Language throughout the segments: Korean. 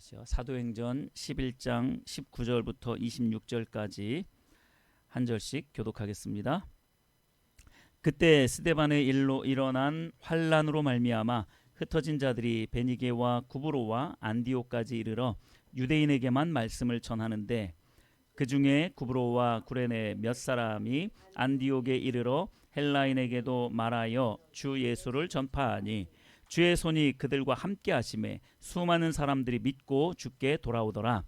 다시요. 사도행전 11장 19절부터 26절까지 한 절씩 교독하겠습니다. 그때 스데반의 일로 일어난 환란으로 말미암아 흩어진 자들이 베니게와 구브로와 안디옥까지 이르러 유대인에게만 말씀을 전하는데 그 중에 구브로와 구레네 몇 사람이 안디옥에 이르러 헬라인에게도 말하여 주 예수를 전파하니 주의 손이 그들과 함께 하심에 수많은 사람들이 믿고 주께 돌아오더라.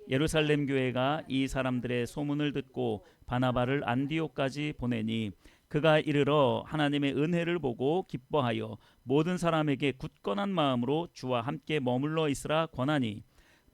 예루살렘 교회가 이 사람들의 소문을 듣고 바나바를 안디옥까지 보내니 그가 이르러 하나님의 은혜를 보고 기뻐하여 모든 사람에게 굳건한 마음으로 주와 함께 머물러 있으라 권하니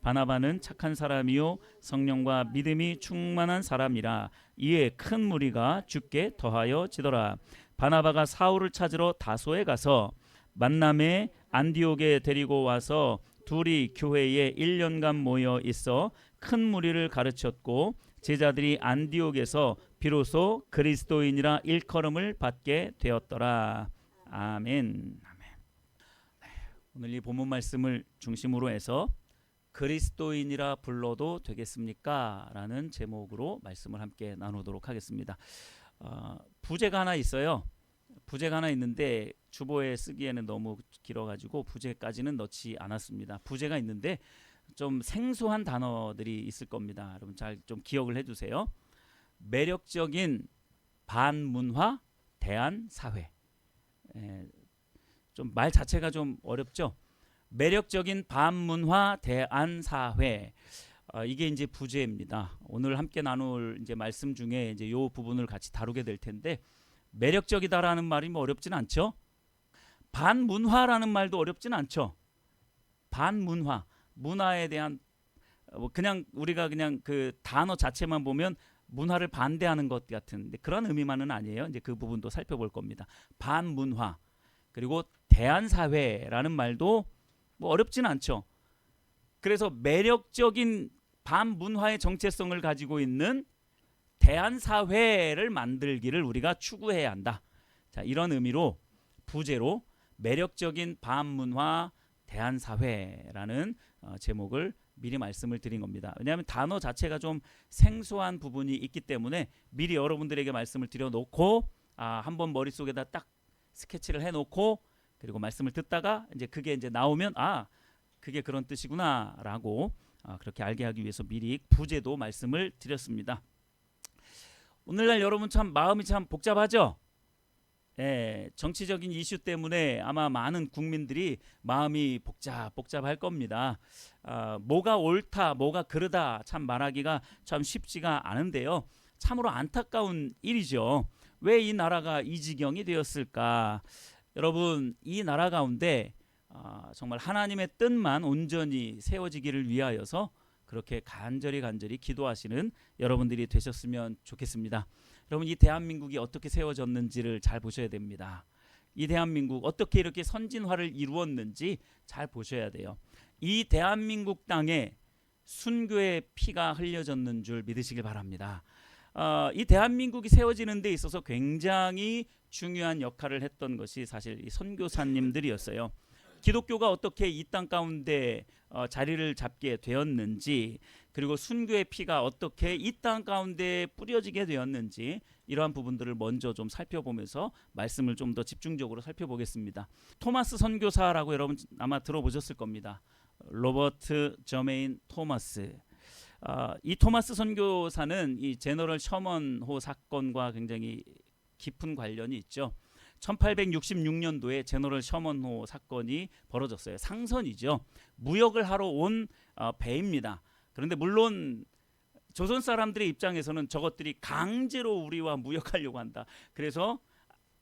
바나바는 착한 사람이요 성령과 믿음이 충만한 사람이라 이에 큰 무리가 주께 더하여 지더라. 바나바가 사울을 찾으러 다소에 가서 만남에 안디옥에 데리고 와서 둘이 교회에 1년간 모여 있어 큰 무리를 가르쳤고 제자들이 안디옥에서 비로소 그리스도인이라 일컬음을 받게 되었더라. 아멘. 오늘 이 본문 말씀을 중심으로 해서 그리스도인이라 불러도 되겠습니까? 라는 제목으로 말씀을 함께 나누도록 하겠습니다. 부제가 하나 있어요. 부제가 하나 있는데 주보에 쓰기에는 너무 길어가지고 부제까지는 넣지 않았습니다. 부제가 있는데 좀 생소한 단어들이 있을 겁니다. 여러분 잘 좀 기억을 해두세요. 매력적인 반문화 대한사회. 좀 말 자체가 좀 어렵죠. 매력적인 반문화 대한사회. 이게 이제 부제입니다. 오늘 함께 나눌 이제 말씀 중에 이제 요 부분을 같이 다루게 될 텐데 매력적이다라는 말이 뭐 어렵진 않죠. 반문화라는 말도 어렵진 않죠. 반문화, 문화에 대한 그냥 우리가 그냥 그 단어 자체만 보면 문화를 반대하는 것 같은 그런 의미만은 아니에요. 이제 그 부분도 살펴볼 겁니다. 반문화 그리고 대한사회라는 말도 뭐 어렵진 않죠. 그래서 매력적인 반문화의 정체성을 가지고 있는 대한사회를 만들기를 우리가 추구해야 한다. 자, 이런 의미로 부제로 매력적인 반문화 대한사회라는 제목을 미리 말씀을 드린 겁니다. 왜냐하면 단어 자체가 좀 생소한 부분이 있기 때문에 미리 여러분들에게 말씀을 드려놓고 한번 머릿속에다 딱 스케치를 해놓고 그리고 말씀을 듣다가 이제 그게 이제 나오면 그게 그런 뜻이구나라고 그렇게 알게 하기 위해서 미리 부제도 말씀을 드렸습니다. 오늘날 여러분 참 마음이 참 복잡하죠. 정치적인 이슈 때문에 아마 많은 국민들이 마음이 복잡할 겁니다. 뭐가 옳다, 뭐가 그르다 참 말하기가 참 쉽지가 않은데요. 참으로 안타까운 일이죠. 왜 이 나라가 이 지경이 되었을까? 여러분 이 나라 가운데 정말 하나님의 뜻만 온전히 세워지기를 위하여서 그렇게 간절히 기도하시는 여러분들이 되셨으면 좋겠습니다. 여러분 이 대한민국이 어떻게 세워졌는지를 잘 보셔야 됩니다. 이 대한민국 어떻게 이렇게 선진화를 이루었는지 잘 보셔야 돼요. 이 대한민국 땅에 순교의 피가 흘려졌는 줄 믿으시길 바랍니다. 이 대한민국이 세워지는 데 있어서 굉장히 중요한 역할을 했던 것이 사실 이 선교사님들이었어요. 기독교가 어떻게 이 땅 가운데 자리를 잡게 되었는지 그리고 순교의 피가 어떻게 이 땅 가운데 뿌려지게 되었는지 이러한 부분들을 먼저 좀 살펴보면서 말씀을 좀 더 집중적으로 살펴보겠습니다. 토마스 선교사라고 여러분 아마 들어보셨을 겁니다. 로버트 저메인 토마스. 이 토마스 선교사는 이 제너럴 셔먼호 사건과 굉장히 깊은 관련이 있죠. 1866년도에 제너럴 셔먼호 사건이 벌어졌어요. 상선이죠. 무역을 하러 온 배입니다. 그런데 물론 조선 사람들의 입장에서는 저것들이 강제로 우리와 무역하려고 한다. 그래서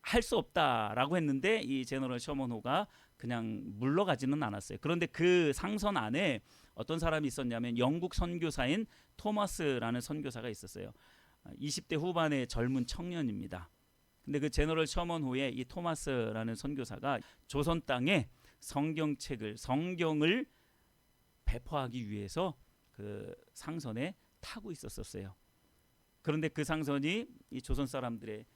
할 수 없다라고 했는데 이 제너럴 셔먼호가 그냥 물러가지는 않았어요. 그런데 그 상선 안에 어떤 사람이 있었냐면 영국 선교사인 토마스라는 선교사가 있었어요. 20대 후반의 젊은 청년입니다. 근데 그 제너럴 셔먼호의 이 토마스라는 선교사가 조선 땅에 성경을 배포하기 위해서 그 상선에 타고 있었어요. 그런데 그 상선이 이 조선 사람들의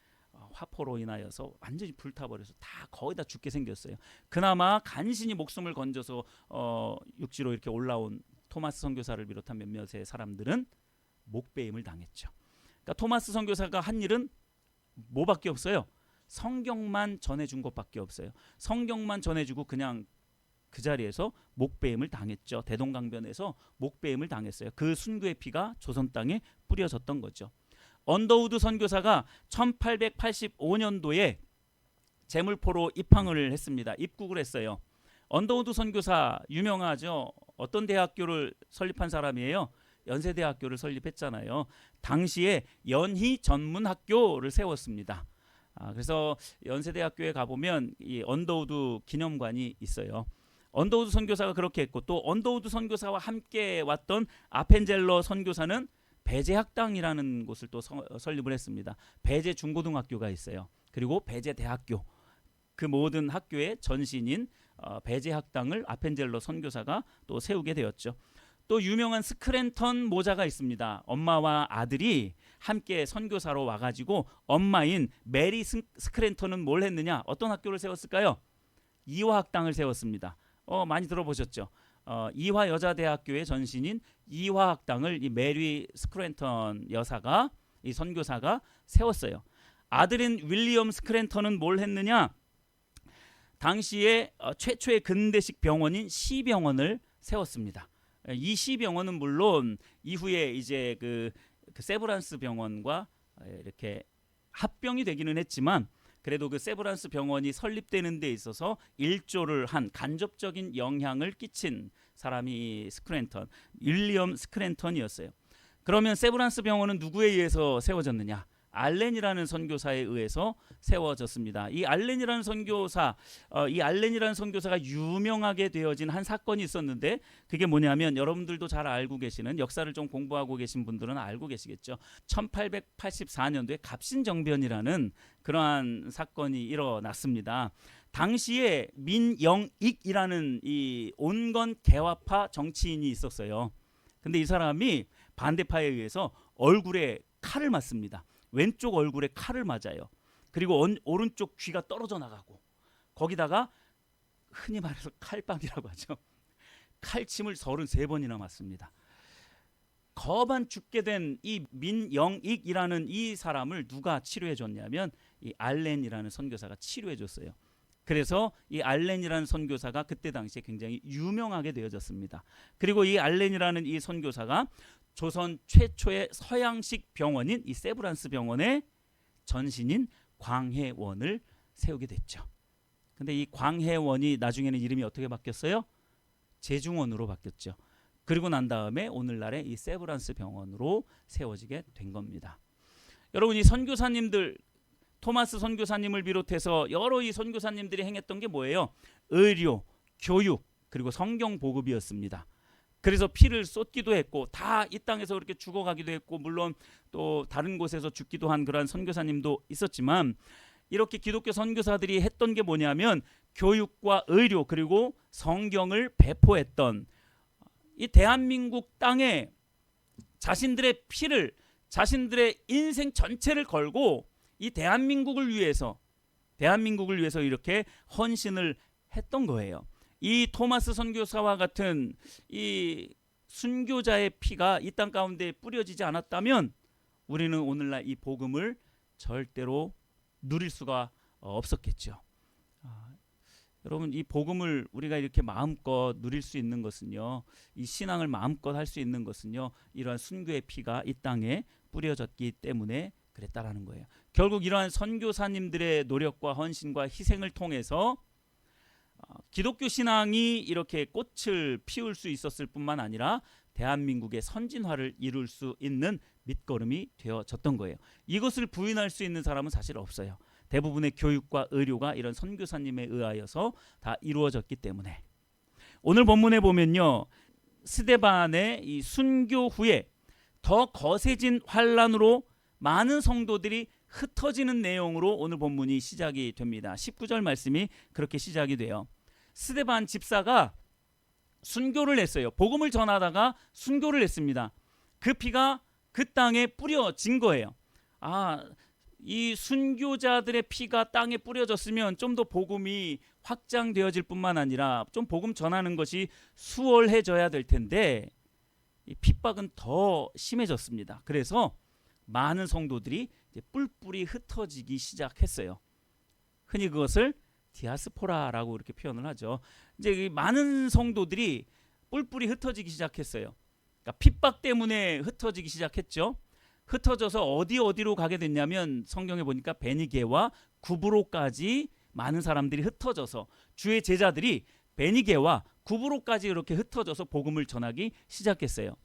화포로 인하여서 완전히 불타버려서 다 거의 다 죽게 생겼어요. 그나마 간신히 목숨을 건져서 육지로 이렇게 올라온 토마스 선교사를 비롯한 몇몇의 사람들은 목배임을 당했죠. 그러니까 토마스 선교사가 한 일은 뭐밖에 없어요? 성경만 전해준 것밖에 없어요. 성경만 전해주고 그냥 그 자리에서 목배임을 당했죠. 대동강변에서 목배임을 당했어요. 그 순교의 피가 조선 땅에 뿌려졌던 거죠. 언더우드 선교사가 1885년도에 제물포로 입항을 했습니다. 입국을 했어요. 언더우드 선교사 유명하죠. 어떤 대학교를 설립한 사람이에요? 연세대학교를 설립했잖아요. 당시에 연희전문학교를 세웠습니다. 그래서 연세대학교에 가보면 이 언더우드 기념관이 있어요. 언더우드 선교사가 그렇게 했고, 또 언더우드 선교사와 함께 왔던 아펜젤러 선교사는 배제학당이라는 곳을 또 설립을 했습니다. 배제 중고등학교가 있어요. 그리고 배제 대학교, 그 모든 학교의 전신인 배제학당을 아펜젤러 선교사가 또 세우게 되었죠. 또 유명한 스크랜턴 모자가 있습니다. 엄마와 아들이 함께 선교사로 와가지고 엄마인 메리 스크랜턴은 뭘 했느냐? 어떤 학교를 세웠을까요? 이화학당을 세웠습니다. 많이 들어보셨죠? 이화여자대학교의 전신인 이화학당을 이 메리 스크랜턴 여사가, 이 선교사가 세웠어요. 아들인 윌리엄 스크랜턴은 뭘 했느냐? 당시에 최초의 근대식 병원인 시병원을 세웠습니다. 이 시병원은 물론 이후에 이제 그 세브란스 병원과 이렇게 합병이 되기는 했지만, 그래도 그 세브란스 병원이 설립되는 데 있어서 일조를 한 간접적인 영향을 끼친 사람이 스크랜턴, 윌리엄 스크랜턴이었어요. 그러면 세브란스 병원은 누구에 의해서 세워졌느냐? 알렌이라는 선교사에 의해서 세워졌습니다. 이 알렌이라는 선교사가 유명하게 되어진 한 사건이 있었는데, 그게 뭐냐면 여러분들도 잘 알고 계시는, 역사를 좀 공부하고 계신 분들은 알고 계시겠죠. 1884년도에 갑신정변이라는 그러한 사건이 일어났습니다. 당시에 민영익이라는 이 온건 개화파 정치인이 있었어요. 근데 이 사람이 반대파에 의해서 얼굴에 칼을 맞습니다. 왼쪽 얼굴에 칼을 맞아요. 그리고 오른쪽 귀가 떨어져 나가고, 거기다가 흔히 말해서 칼빵이라고 하죠. 칼침을 33번이나 맞습니다. 거반 죽게 된 이 민영익이라는 이 사람을 누가 치료해 줬냐면 이 알렌이라는 선교사가 치료해 줬어요. 그래서 이 알렌이라는 선교사가 그때 당시에 굉장히 유명하게 되어졌습니다. 그리고 이 알렌이라는 이 선교사가 조선 최초의 서양식 병원인 이 세브란스 병원의 전신인 광해원을 세우게 됐죠. 근데 이 광해원이 나중에는 이름이 어떻게 바뀌었어요? 제중원으로 바뀌었죠. 그리고 난 다음에 오늘날의 이 세브란스 병원으로 세워지게 된 겁니다. 여러분, 이 선교사님들, 토마스 선교사님을 비롯해서 여러 이 선교사님들이 행했던 게 뭐예요? 의료, 교육, 그리고 성경 보급이었습니다. 그래서 피를 쏟기도 했고, 다 이 땅에서 그렇게 죽어가기도 했고, 물론 또 다른 곳에서 죽기도 한 그런 선교사님도 있었지만, 이렇게 기독교 선교사들이 했던 게 뭐냐면 교육과 의료 그리고 성경을 배포했던, 이 대한민국 땅에 자신들의 피를, 자신들의 인생 전체를 걸고 이 대한민국을 위해서 이렇게 헌신을 했던 거예요. 이 토마스 선교사와 같은 이 순교자의 피가 이 땅 가운데 뿌려지지 않았다면 우리는 오늘날 이 복음을 절대로 누릴 수가 없었겠죠. 여러분, 이 복음을 우리가 이렇게 마음껏 누릴 수 있는 것은요, 이 신앙을 마음껏 할 수 있는 것은요, 이러한 순교의 피가 이 땅에 뿌려졌기 때문에 그랬다라는 거예요. 결국 이러한 선교사님들의 노력과 헌신과 희생을 통해서 기독교 신앙이 이렇게 꽃을 피울 수 있었을 뿐만 아니라 대한민국의 선진화를 이룰 수 있는 밑거름이 되어졌던 거예요. 이것을 부인할 수 있는 사람은 사실 없어요. 대부분의 교육과 의료가 이런 선교사님에 의하여서 다 이루어졌기 때문에. 오늘 본문에 보면요, 스데반의 이 순교 후에 더 거세진 환란으로 많은 성도들이 흩어지는 내용으로 오늘 본문이 시작이 됩니다. 19절 말씀이 그렇게 시작이 돼요. 스데반 집사가 순교를 했어요. 복음을 전하다가 순교를 했습니다. 그 피가 그 땅에 뿌려진 거예요. 이 순교자들의 피가 땅에 뿌려졌으면 좀 더 복음이 확장되어질 뿐만 아니라 좀 복음 전하는 것이 수월해져야 될 텐데 이 핍박은 더 심해졌습니다. 그래서 많은 성도들이 이제 뿔뿔이 흩어지기 시작했어요. 흔히 그것을 디아스포라라고 이렇게 표현을 하죠. 이제 많은 성도들이 뿔뿔이 흩어지기 시작했어요. 그러니까 핍박 때문에 흩어지기 시작했죠. 흩어져서 어디로 가게 됐냐면 성경에 보니까 베니게와 구브로까지 많은 사람들이 흩어져서 주의 제자들이 베니게와 구브로까지 이렇게 흩어져서 복음을 전하기 시작했어요.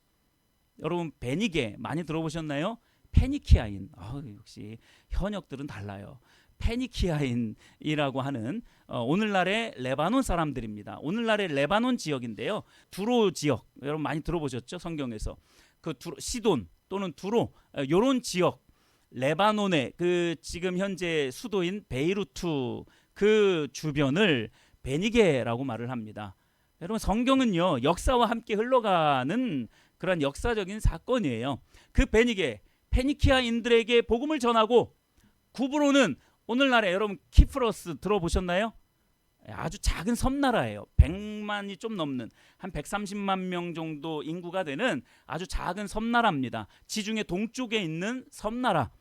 여러분 베니게 많이 들어보셨나요? 페니키아인. 역시 현역들은 달라요. 페니키아인이라고 하는 오늘날의 레바논 사람들입니다. 오늘날의 레바논 지역인데요. 두로 지역 여러분 많이 들어보셨죠? 성경에서 그 시돈 또는 두로 이런 지역 레바논의 그 지금 현재 수도인 베이루트 그 주변을 베니게라고 말을 합니다. 여러분 성경은요 역사와 함께 흘러가는 그런 역사적인 사건이에요. 그 베니게 페니키아인들에게 복음을 전하고 구브로는 오늘날에 여러분 키프로스 들어보셨나요? 아주 작은 섬나라예요. 100만이 좀 넘는 한 130만 명 정도 인구가 되는 아주 작은 섬나라입니다. 지중해 동쪽에 있는 섬나라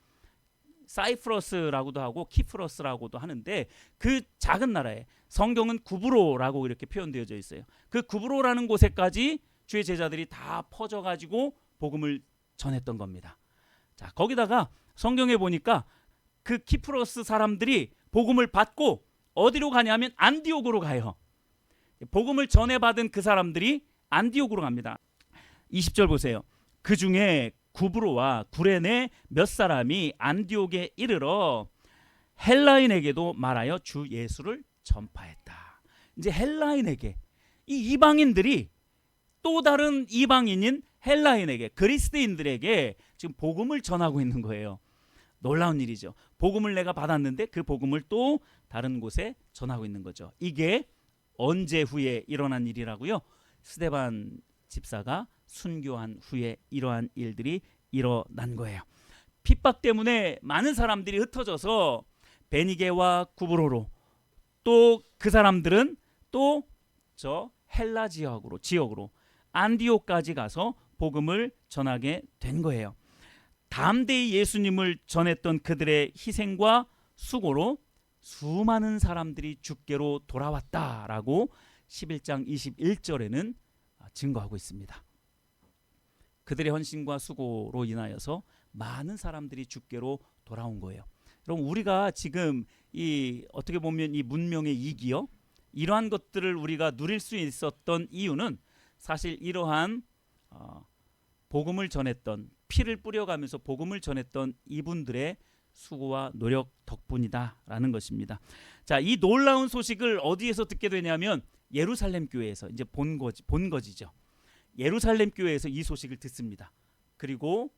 사이프러스라고도 하고 키프로스라고도 하는데 그 작은 나라에 성경은 구브로라고 이렇게 표현되어져 있어요. 그 구브로라는 곳에까지 주의 제자들이 다 퍼져가지고 복음을 전했던 겁니다. 자 거기다가 성경에 보니까 그 키프로스 사람들이 복음을 받고 어디로 가냐면 안디옥으로 가요. 복음을 전해받은 그 사람들이 안디옥으로 갑니다. 20절 보세요. 그 중에 구브로와 구레네 몇 사람이 안디옥에 이르러 헬라인에게도 말하여 주 예수를 전파했다. 이제 헬라인에게 이 이방인들이 또 다른 이방인인 헬라인에게 그리스도인들에게 지금 복음을 전하고 있는 거예요. 놀라운 일이죠. 복음을 내가 받았는데 그 복음을 또 다른 곳에 전하고 있는 거죠. 이게 언제 후에 일어난 일이라고요? 스데반 집사가 순교한 후에 이러한 일들이 일어난 거예요. 핍박 때문에 많은 사람들이 흩어져서 베니게와 구브로로 또 그 사람들은 또 저 헬라 지역으로 안디옥까지 가서 복음을 전하게 된 거예요. 담대히 예수님을 전했던 그들의 희생과 수고로 수많은 사람들이 주께로 돌아왔다라고 11장 21절에는 증거하고 있습니다. 그들의 헌신과 수고로 인하여서 많은 사람들이 주께로 돌아온 거예요. 여러분 우리가 지금 이 어떻게 보면 이 문명의 이기요 이러한 것들을 우리가 누릴 수 있었던 이유는 사실 이러한 복음을 전했던 피를 뿌려가면서 복음을 전했던 이분들의 수고와 노력 덕분이다라는 것입니다. 자, 이 놀라운 소식을 어디에서 듣게 되냐면 예루살렘 교회에서 이제 본 거지죠. 예루살렘 교회에서 이 소식을 듣습니다. 그리고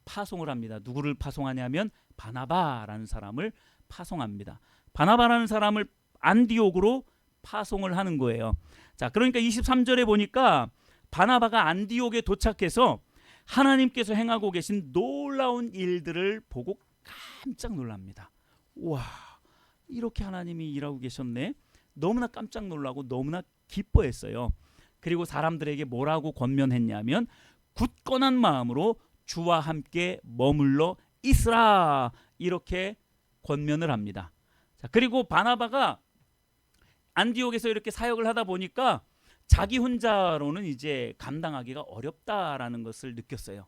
파송을 합니다. 누구를 파송하냐면 바나바라는 사람을 파송합니다. 바나바라는 사람을 안디옥으로 파송을 하는 거예요. 자, 그러니까 23절에 보니까 바나바가 안디옥에 도착해서 하나님께서 행하고 계신 놀라운 일들을 보고 깜짝 놀랍니다. 와, 이렇게 하나님이 일하고 계셨네. 너무나 깜짝 놀라고 너무나 기뻐했어요. 그리고 사람들에게 뭐라고 권면했냐면 굳건한 마음으로 주와 함께 머물러 있으라 이렇게 권면을 합니다. 자, 그리고 바나바가 안디옥에서 이렇게 사역을 하다 보니까 자기 혼자로는 이제 감당하기가 어렵다라는 것을 느꼈어요.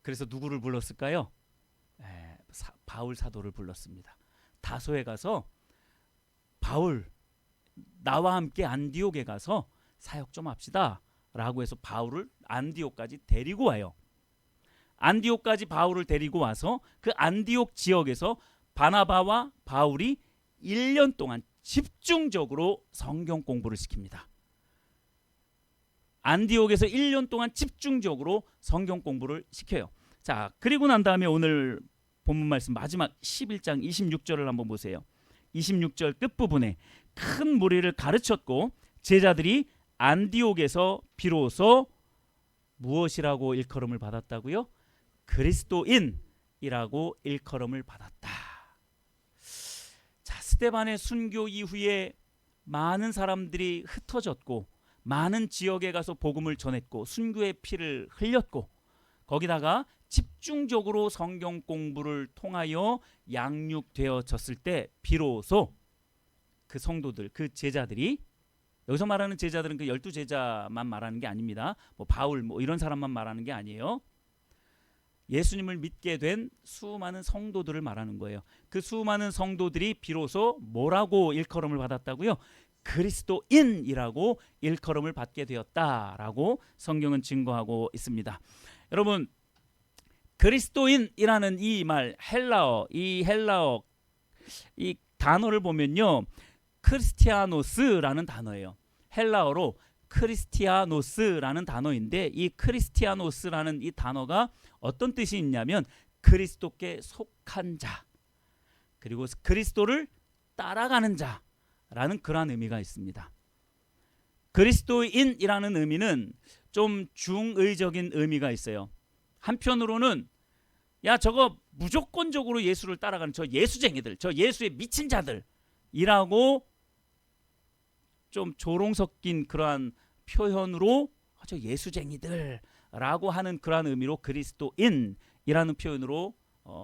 그래서 누구를 불렀을까요? 바울 사도를 불렀습니다. 다소에 가서 바울 나와 함께 안디옥에 가서 사역 좀 합시다 라고 해서 바울을 안디옥까지 데리고 와요. 안디옥까지 바울을 데리고 와서 그 안디옥 지역에서 바나바와 바울이 1년 동안 집중적으로 성경 공부를 시킵니다. 안디옥에서 1년 동안 집중적으로 성경 공부를 시켜요. 자, 그리고 난 다음에 오늘 본문 말씀 마지막 11장 26절을 한번 보세요. 26절 끝부분에 큰 무리를 가르쳤고 제자들이 안디옥에서 비로소 무엇이라고 일컬음을 받았다고요? 그리스도인, 인이라고 일컬음을 받았다. 자, 스데반의 순교 이후에 많은 사람들이 흩어졌고 많은 지역에 가서 복음을 전했고 순교의 피를 흘렸고 거기다가 집중적으로 성경 공부를 통하여 양육되어졌을 때 비로소 그 성도들, 그 제자들이, 여기서 말하는 제자들은 그 12제자만 말하는 게 아닙니다. 뭐 바울 뭐 이런 사람만 말하는 게 아니에요. 예수님을 믿게 된 수많은 성도들을 말하는 거예요. 그 수많은 성도들이 비로소 뭐라고 일컬음을 받았다고요? 그리스도인이라고 일컬음을 받게 되었다라고 성경은 증거하고 있습니다. 여러분, 그리스도인이라는 이 말, 헬라어, 이 단어를 보면요, 크리스티아노스라는 단어예요. 헬라어로 크리스티아노스라는 단어인데, 이 크리스티아노스라는 이 단어가 어떤 뜻이 있냐면 그리스도께 속한 자, 그리고 그리스도를 따라가는 자라는 그러한 의미가 있습니다. 그리스도인이라는 의미는 좀 중의적인 의미가 있어요. 한편으로는 야, 저거 무조건적으로 예수를 따라가는 저 예수쟁이들, 저 예수에 미친 자들이라고 좀 조롱 섞인 그러한 표현으로 저 예수쟁이들라고 하는 그러한 의미로 그리스도인이라는 표현으로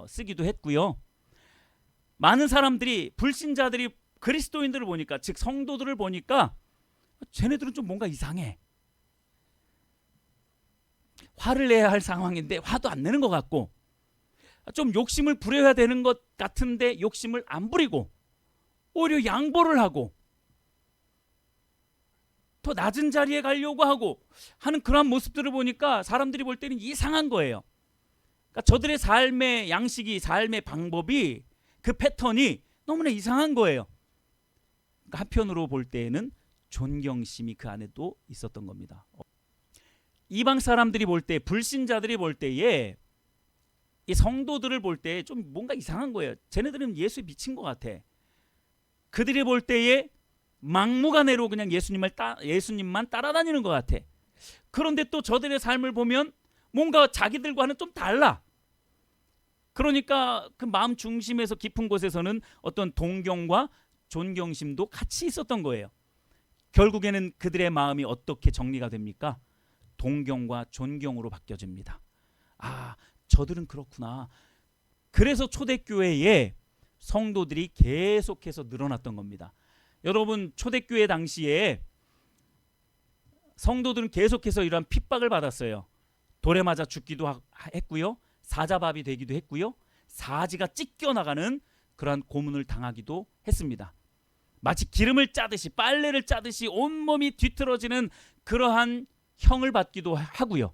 쓰기도 했고요. 많은 사람들이, 불신자들이 그리스도인들을 보니까, 즉 성도들을 보니까 쟤네들은 좀 뭔가 이상해, 화를 내야 할 상황인데 화도 안 내는 것 같고, 좀 욕심을 부려야 되는 것 같은데 욕심을 안 부리고 오히려 양보를 하고 더 낮은 자리에 가려고 하고 하는 그런 모습들을 보니까 사람들이 볼 때는 이상한 거예요. 그러니까 저들의 삶의 양식이, 삶의 방법이, 그 패턴이 너무나 이상한 거예요. 그러니까 한편으로 볼 때에는 존경심이 그 안에 또 있었던 겁니다. 이방 사람들이 볼 때, 불신자들이 볼 때에 이 성도들을 볼 때 좀 뭔가 이상한 거예요. 쟤네들은 예수에 미친 것 같아. 그들이 볼 때에 막무가내로 그냥 예수님만 따라다니는 것 같아. 그런데 또 저들의 삶을 보면 뭔가 자기들과는 좀 달라. 그러니까 그 마음 중심에서 깊은 곳에서는 어떤 동경과 존경심도 같이 있었던 거예요. 결국에는 그들의 마음이 어떻게 정리가 됩니까? 동경과 존경으로 바뀌어집니다. 아, 저들은 그렇구나. 그래서 초대교회에 성도들이 계속해서 늘어났던 겁니다. 여러분, 초대교회 당시에 성도들은 계속해서 이러한 핍박을 받았어요. 돌에 맞아 죽기도 했고요, 사자밥이 되기도 했고요, 사지가 찢겨나가는 그러한 고문을 당하기도 했습니다. 마치 기름을 짜듯이, 빨래를 짜듯이 온몸이 뒤틀어지는 그러한 형을 받기도 하고요.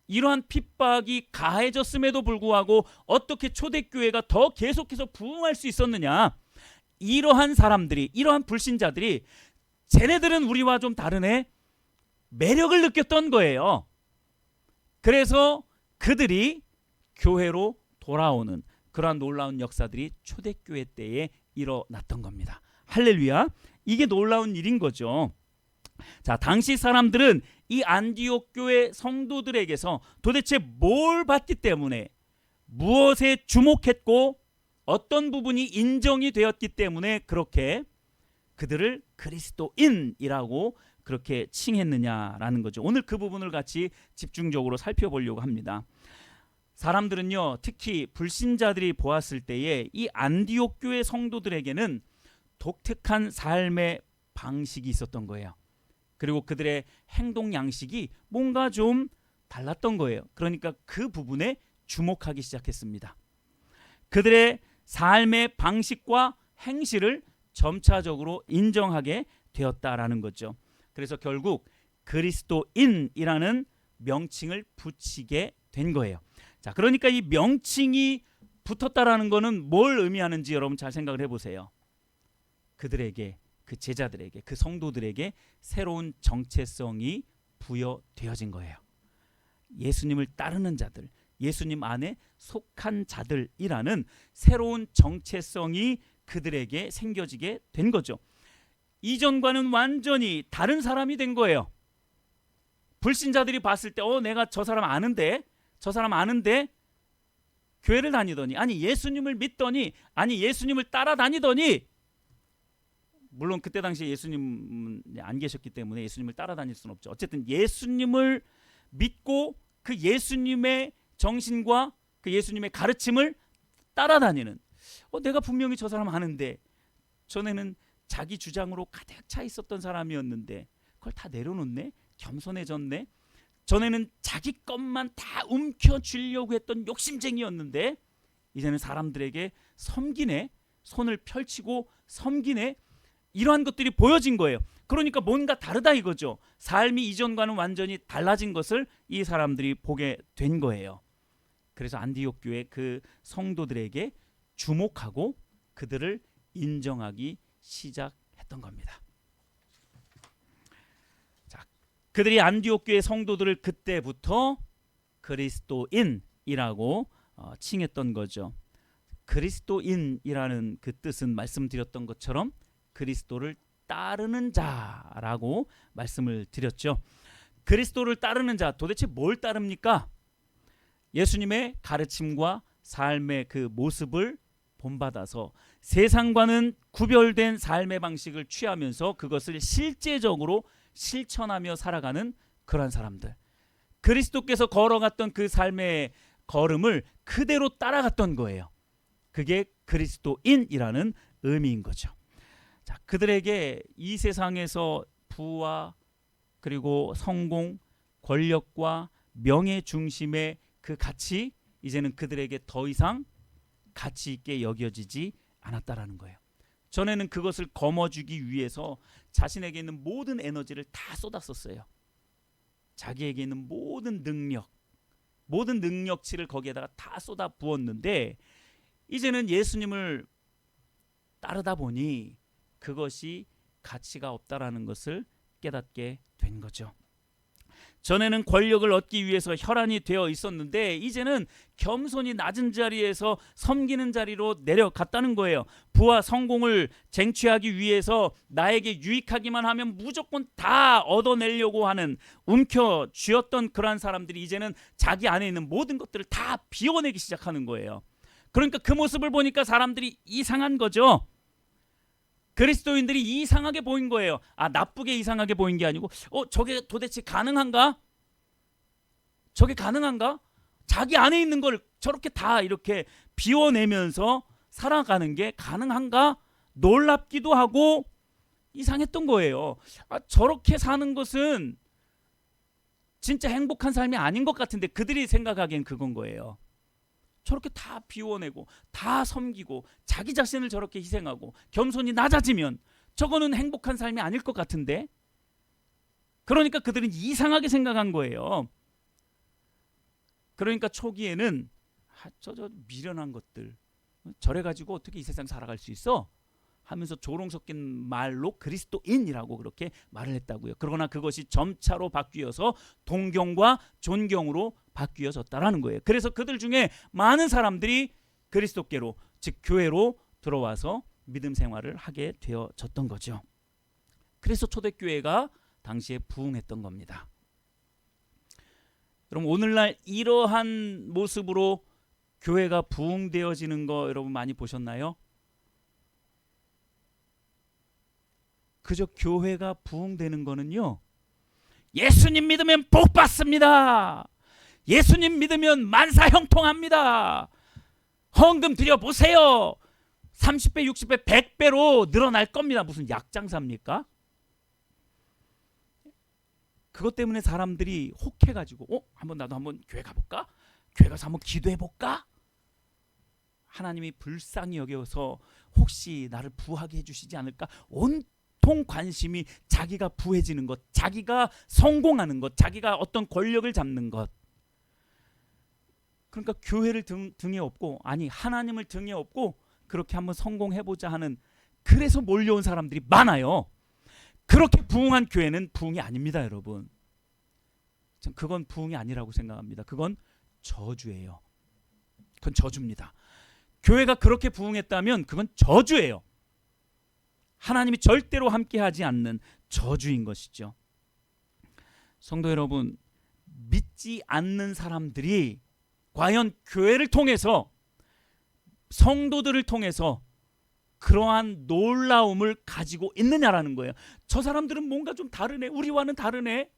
이러한 핍박이 가해졌음에도 불구하고 어떻게 초대교회가 더 계속해서 부흥할 수 있었느냐? 이러한 사람들이, 이러한 불신자들이 쟤네들은 우리와 좀 다르네, 매력을 느꼈던 거예요. 그래서 그들이 교회로 돌아오는 그러한 놀라운 역사들이 초대교회 때에 일어났던 겁니다. 할렐루야. 이게 놀라운 일인 거죠. 자, 당시 사람들은 이 안디옥 교회 성도들에게서 도대체 뭘 봤기 때문에, 무엇에 주목했고 어떤 부분이 인정이 되었기 때문에 그렇게 그들을 그리스도인이라고 그렇게 칭했느냐라는 거죠. 오늘 그 부분을 같이 집중적으로 살펴보려고 합니다. 사람들은요, 특히 불신자들이 보았을 때에 이 안디옥 교회 성도들에게는 독특한 삶의 방식이 있었던 거예요. 그리고 그들의 행동 양식이 뭔가 좀 달랐던 거예요. 그러니까 그 부분에 주목하기 시작했습니다. 그들의 삶의 방식과 행실을 점차적으로 인정하게 되었다라는 거죠. 그래서 결국 그리스도인이라는 명칭을 붙이게 된 거예요. 자, 그러니까 이 명칭이 붙었다라는 것은 뭘 의미하는지 여러분 잘 생각을 해보세요. 그들에게, 그 제자들에게, 그 성도들에게 새로운 정체성이 부여되어진 거예요. 예수님을 따르는 자들, 예수님 안에 속한 자들이라는 새로운 정체성이 그들에게 생겨지게 된 거죠. 이전과는 완전히 다른 사람이 된 거예요. 불신자들이 봤을 때 내가 저 사람 아는데 교회를 다니더니, 아니 예수님을 믿더니, 아니 예수님을 따라다니더니, 물론 그때 당시에 예수님은 안 계셨기 때문에 예수님을 따라다닐 수는 없죠. 어쨌든 예수님을 믿고 그 예수님의 정신과 그 예수님의 가르침을 따라다니는, 내가 분명히 저 사람 아는데, 전에는 자기 주장으로 가득 차 있었던 사람이었는데 그걸 다 내려놓네, 겸손해졌네. 전에는 자기 것만 다 움켜쥐려고 했던 욕심쟁이였는데 이제는 사람들에게 섬기네, 손을 펼치고 섬기네, 이러한 것들이 보여진 거예요. 그러니까 뭔가 다르다 이거죠. 삶이 이전과는 완전히 달라진 것을 이 사람들이 보게 된 거예요. 그래서 안디옥 교회 그 성도들에게 주목하고 그들을 인정하기 시작했던 겁니다. 자, 그들이 안디옥 교회 성도들을 그때부터 그리스도인이라고 칭했던 거죠. 그리스도인이라는 그 뜻은 말씀드렸던 것처럼 그리스도를 따르는 자라고 말씀을 드렸죠. 그리스도를 따르는 자, 도대체 뭘 따릅니까? 예수님의 가르침과 삶의 그 모습을 본받아서 세상과는 구별된 삶의 방식을 취하면서 그것을 실제적으로 실천하며 살아가는 그런 사람들, 그리스도께서 걸어갔던 그 삶의 걸음을 그대로 따라갔던 거예요. 그게 그리스도인이라는 의미인 거죠. 자, 그들에게 이 세상에서 부와 그리고 성공, 권력과 명예 중심의 그 가치, 이제는 그들에게 더 이상 가치 있게 여겨지지 않았다라는 거예요. 전에는 그것을 거머쥐기 위해서 자신에게 있는 모든 에너지를 다 쏟았었어요. 자기에게 있는 모든 능력치를 거기에다가 다 쏟아 부었는데 이제는 예수님을 따르다 보니 그것이 가치가 없다라는 것을 깨닫게 된 거죠. 전에는 권력을 얻기 위해서 혈안이 되어 있었는데 이제는 겸손히 낮은 자리에서 섬기는 자리로 내려갔다는 거예요. 부와 성공을 쟁취하기 위해서 나에게 유익하기만 하면 무조건 다 얻어내려고 하는 움켜쥐었던 그러한 사람들이 이제는 자기 안에 있는 모든 것들을 다 비워내기 시작하는 거예요. 그러니까 그 모습을 보니까 사람들이 이상한 거죠. 그리스도인들이 이상하게 보인 거예요. 나쁘게 이상하게 보인 게 아니고 저게 도대체 가능한가? 저게 가능한가? 자기 안에 있는 걸 저렇게 다 이렇게 비워내면서 살아가는 게 가능한가? 놀랍기도 하고 이상했던 거예요. 저렇게 사는 것은 진짜 행복한 삶이 아닌 것 같은데 그들이 생각하기엔 그건 거예요. 저렇게 다 비워내고 다 섬기고 자기 자신을 저렇게 희생하고 겸손히 낮아지면 저거는 행복한 삶이 아닐 것 같은데, 그러니까 그들은 이상하게 생각한 거예요. 그러니까 초기에는 저 미련한 것들 저래 가지고 어떻게 이 세상 살아갈 수 있어? 하면서 조롱 섞인 말로 그리스도인이라고 그렇게 말을 했다고요. 그러나 그것이 점차로 바뀌어서 동경과 존경으로 바뀌어졌다라는 거예요. 그래서 그들 중에 많은 사람들이 그리스도께로, 즉 교회로 들어와서 믿음 생활을 하게 되어졌던 거죠. 그래서 초대교회가 당시에 부흥했던 겁니다. 그럼 오늘날 이러한 모습으로 교회가 부흥되어지는 거 여러분 많이 보셨나요? 그저 교회가 부흥되는 거는요, 예수님 믿으면 복 받습니다. 예수님 믿으면 만사 형통합니다. 헌금 드려보세요. 30배, 60배, 100배로 늘어날 겁니다. 무슨 약장사입니까? 그것 때문에 사람들이 혹해가지고 나도 한번 교회 가볼까? 교회 가서 한번 기도해볼까? 하나님이 불쌍히 여겨서 혹시 나를 부하게 해주시지 않을까? 온통 관심이 자기가 부해지는 것, 자기가 성공하는 것, 자기가 어떤 권력을 잡는 것. 그러니까 교회를 등에 업고, 아니 하나님을 등에 업고 그렇게 한번 성공해보자 하는, 그래서 몰려온 사람들이 많아요. 그렇게 부흥한 교회는 부흥이 아닙니다, 여러분. 그건 부흥이 아니라고 생각합니다. 그건 저주예요. 그건 저주입니다. 교회가 그렇게 부흥했다면 그건 저주예요. 하나님이 절대로 함께하지 않는 저주인 것이죠. 성도 여러분, 믿지 않는 사람들이 과연 교회를 통해서 성도들을 통해서 그러한 놀라움을 가지고 있느냐라는 거예요. 저 사람들은 뭔가 좀 다르네. 우리와는 다르네.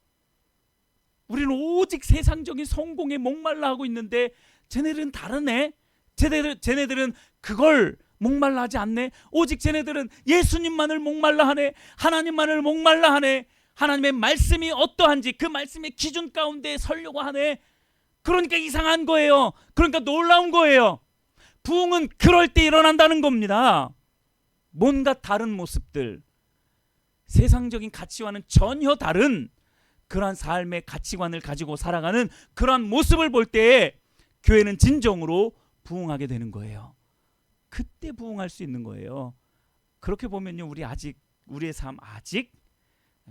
우리는 오직 세상적인 성공에 목말라 하고 있는데 쟤네들은 다르네. 쟤네들은 그걸 목말라 하지 않네. 오직 쟤네들은 예수님만을 목말라 하네. 하나님만을 목말라 하네. 하나님의 말씀이 어떠한지 그 말씀의 기준 가운데 서려고 하네. 그러니까 이상한 거예요. 그러니까 놀라운 거예요. 부흥은 그럴 때 일어난다는 겁니다. 뭔가 다른 모습들, 세상적인 가치와는 전혀 다른 그러한 삶의 가치관을 가지고 살아가는 그러한 모습을 볼 때 교회는 진정으로 부흥하게 되는 거예요. 그때 부흥할 수 있는 거예요. 그렇게 보면요, 우리의 삶 아직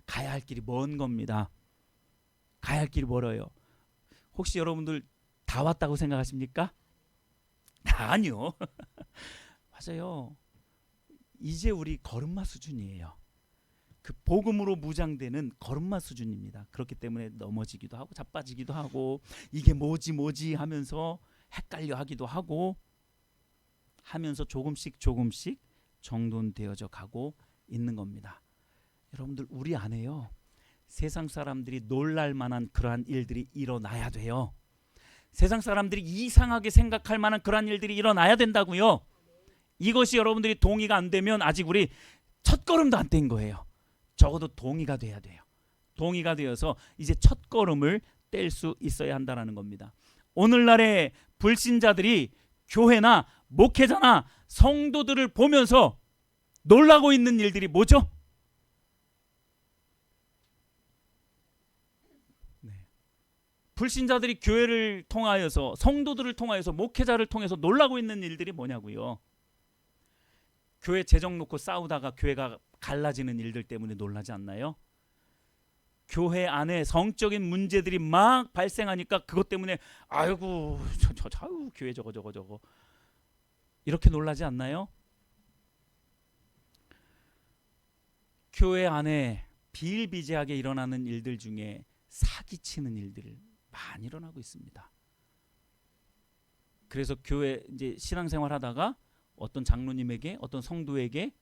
가야 할 길이 먼 겁니다. 가야 할 길이 멀어요. 혹시 여러분들 다 왔다고 생각하십니까? 아니요. 맞아요. 이제 우리 걸음마 수준이에요. 그 복음으로 무장되는 걸음마 수준입니다. 그렇기 때문에 넘어지기도 하고 자빠지기도 하고 이게 뭐지 하면서 헷갈려 하기도 하고 하면서 조금씩 정돈되어져 가고 있는 겁니다. 여러분들, 우리 안에요, 세상 사람들이 놀랄 만한 그러한 일들이 일어나야 돼요. 세상 사람들이 이상하게 생각할 만한 그러한 일들이 일어나야 된다고요. 이것이 여러분들이 동의가 안 되면 아직 우리 첫걸음도 안 뗀 거예요. 적어도 동의가 돼야 돼요. 동의가 되어서 이제 첫걸음을 뗄 수 있어야 한다는 겁니다. 오늘날의 불신자들이 교회나 목회자나 성도들을 보면서 놀라고 있는 일들이 뭐죠? 불신자들이 교회를 통하여서, 성도들을 통하여서, 목회자를 통해서 놀라고 있는 일들이 뭐냐고요. 교회 재정 놓고 싸우다가 교회가 갈라지는 일들 때문에 놀라지 않나요? 교회 안에 성적인 문제들이 막 발생하니까 그것 때문에 아이고 교회 저거 이렇게 놀라지 않나요? 교회 안에 비일비재하게 일어나는 일들 중에 사기치는 일들 많이 일어나고 있습니다. 그래서 교회 이제 신앙생활 하다가 어떤 장로님에게, 어떤 성도에게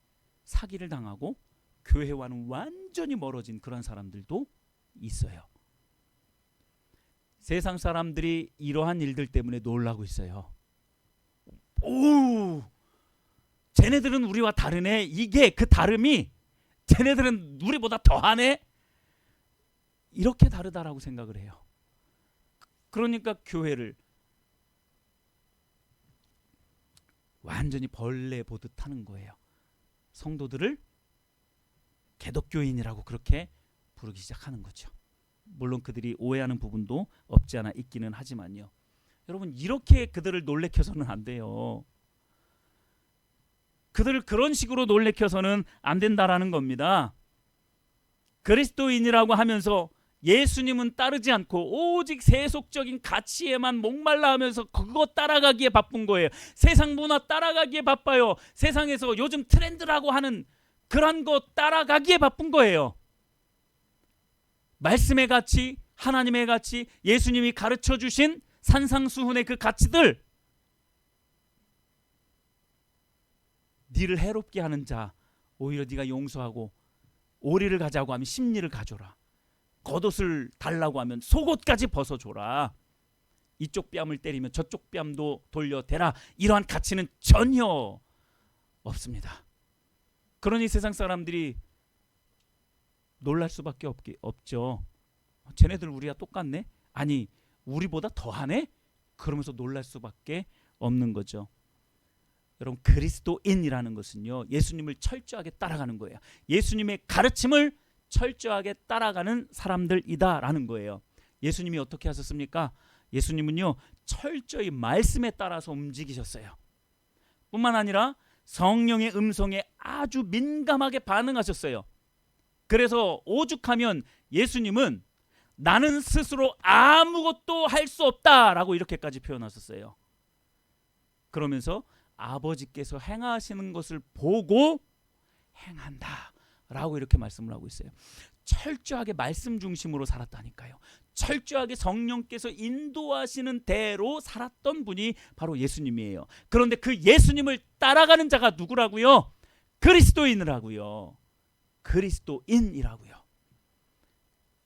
사기를 당하고 교회와는 완전히 멀어진 그런 사람들도 있어요. 세상 사람들이 이러한 일들 때문에 놀라고 있어요. 오, 쟤네들은 우리와 다르네. 이게 그 다름이 쟤네들은 우리보다 더하네. 이렇게 다르다라고 생각을 해요. 그러니까 교회를 완전히 벌레 보듯 하는 거예요. 성도들을 개독교인이라고 그렇게 부르기 시작하는 거죠. 물론 그들이 오해하는 부분도 없지 않아 있기는 하지만요. 여러분, 이렇게 그들을 놀래켜서는 안 돼요. 그들을 그런 식으로 놀래켜서는 안 된다라는 겁니다. 그리스도인이라고 하면서 예수님은 따르지 않고 오직 세속적인 가치에만 목말라 하면서 그거 따라가기에 바쁜 거예요. 세상 문화 따라가기에 바빠요. 세상에서 요즘 트렌드라고 하는 그런 거 따라가기에 바쁜 거예요. 말씀의 가치, 하나님의 가치, 예수님이 가르쳐 주신 산상수훈의 그 가치들, 니를 해롭게 하는 자 오히려 네가 용서하고, 오리를 가자고 하면 십리를 가져라, 겉옷을 달라고 하면 속옷까지 벗어줘라, 이쪽 뺨을 때리면 저쪽 뺨도 돌려대라, 이러한 가치는 전혀 없습니다. 그러니 세상 사람들이 놀랄 수밖에 없죠. 쟤네들 우리와 똑같네? 아니 우리보다 더하네? 그러면서 놀랄 수밖에 없는 거죠. 여러분, 그리스도인이라는 것은요, 예수님을 철저하게 따라가는 거예요. 예수님의 가르침을 철저하게 따라가는 사람들이다라는 거예요. 예수님이 어떻게 하셨습니까? 예수님은요, 철저히 말씀에 따라서 움직이셨어요. 뿐만 아니라 성령의 음성에 아주 민감하게 반응하셨어요. 그래서 오죽하면 예수님은 나는 스스로 아무것도 할 수 없다라고 이렇게까지 표현하셨어요. 그러면서 아버지께서 행하시는 것을 보고 행한다 라고 이렇게 말씀을 하고 있어요. 철저하게 말씀 중심으로 살았다니까요. 철저하게 성령께서 인도하시는 대로 살았던 분이 바로 예수님이에요. 그런데 그 예수님을 따라가는 자가 누구라고요? 그리스도인이라고요. 그리스도인이라고요.